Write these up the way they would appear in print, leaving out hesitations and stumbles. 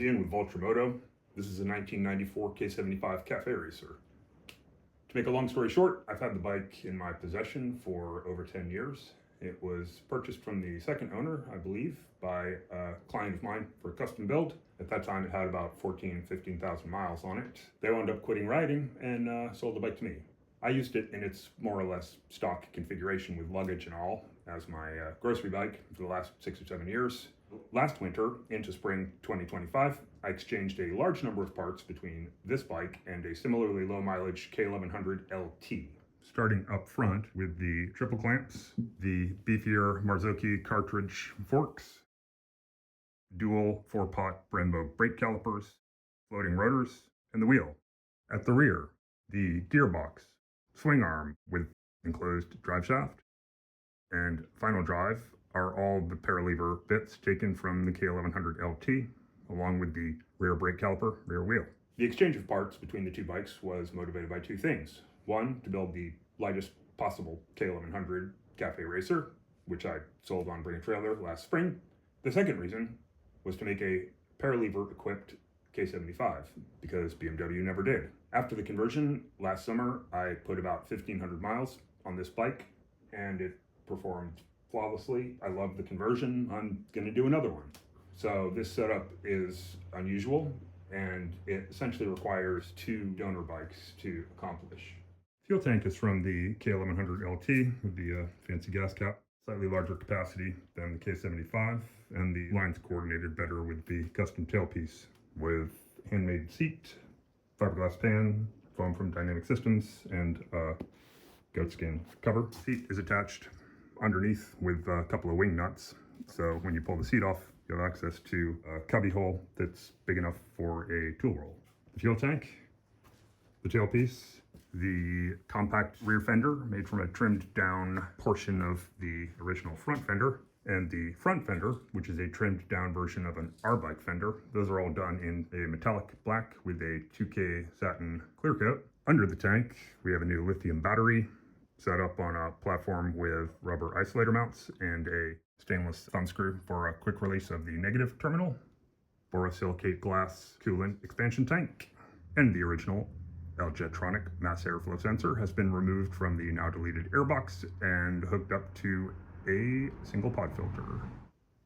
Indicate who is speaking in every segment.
Speaker 1: Ian with Voltramoto. This is a 1994 K75 Cafe Racer. To make a long story short, I've had the bike in my possession for over 10 years. It was purchased from the second owner, I believe, by a client of mine for a custom build. At that time, it had about 15,000 miles on it. They wound up quitting riding and sold the bike to me. I used it in its more or less stock configuration with luggage and all as my grocery bike for the last 6 or 7 years. Last winter, into spring 2025, I exchanged a large number of parts between this bike and a similarly low mileage K1100 LT. Starting up front with the triple clamps, the beefier Marzocchi cartridge forks, dual 4-pot Brembo brake calipers, floating rotors, and the wheel. At the rear, the gearbox, swing arm with enclosed drive shaft, and final drive are all the paralever bits taken from the K1100 LT, along with the rear brake caliper, rear wheel. The exchange of parts between the two bikes was motivated by two things. One, to build the lightest possible K1100 Cafe Racer, which I sold on Bring a Trailer last spring. The second reason was to make a paralever-equipped K75, because BMW never did. After the conversion last summer, I put about 1,500 miles on this bike, and it performed flawlessly. I love the conversion. I'm going to do another one. So this setup is unusual, and it essentially requires two donor bikes to accomplish. Fuel tank is from the K1100 LT with the fancy gas cap, slightly larger capacity than the K75, and the lines coordinated better with the custom tailpiece with handmade seat, fiberglass pan, foam from Dynamic Systems, and goatskin cover. Seat is attached underneath with a couple of wing nuts, so when you pull the seat off, you have access to a cubby hole that's big enough for a tool roll. The fuel tank, the tailpiece, the compact rear fender made from a trimmed down portion of the original front fender, and the front fender, which is a trimmed down version of an R-bike fender. Those are all done in a metallic black with a 2K satin clear coat. Under the tank, we have a new lithium battery set up on a platform with rubber isolator mounts and a stainless thumb screw for a quick release of the negative terminal, borosilicate glass coolant expansion tank, and the original L-Jetronic mass airflow sensor has been removed from the now deleted airbox and hooked up to a single pod filter.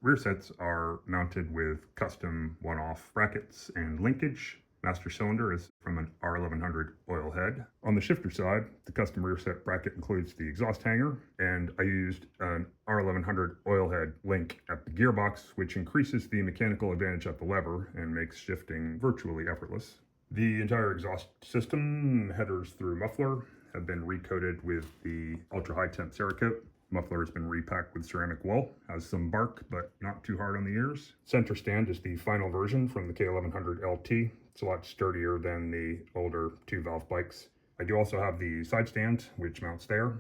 Speaker 1: Rear sets are mounted with custom one-off brackets and linkage. Master cylinder is from an R1100 oil head. On the shifter side, the custom rear set bracket includes the exhaust hanger, and I used an R1100 oil head link at the gearbox, which increases the mechanical advantage at the lever and makes shifting virtually effortless. The entire exhaust system, headers through muffler, have been recoated with the ultra-high temp Cerakote. Muffler has been repacked with ceramic wool, has some bark, but not too hard on the ears. Center stand is the final version from the K1100 LT. It's a lot sturdier than the older 2-valve bikes. I do also have the side stand, which mounts there.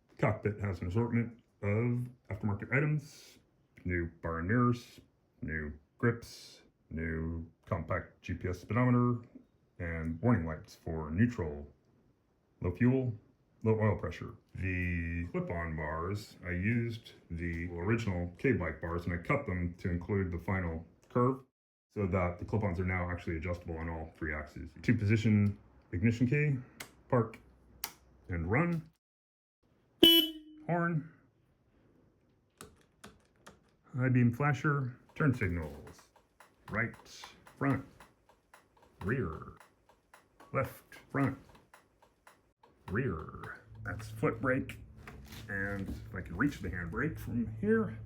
Speaker 1: The cockpit has an assortment of aftermarket items, new bar and mirrors, new grips, new compact GPS speedometer, and warning lights for neutral, low fuel, low oil pressure. The clip-on bars, I used the original K-bike bars and I cut them to include the final curve so that the clip-ons are now actually adjustable on all 3 axes. 2-position ignition key, park, and run, horn, high beam flasher, turn signals, right, front, rear, left, front, rear. That's foot brake, and if I can reach the handbrake from here,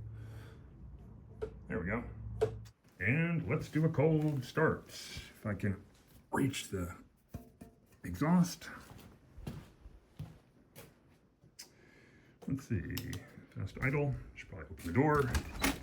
Speaker 1: there we go. And let's do a cold start. If I can reach the exhaust. Let's see, fast idle, should probably open the door.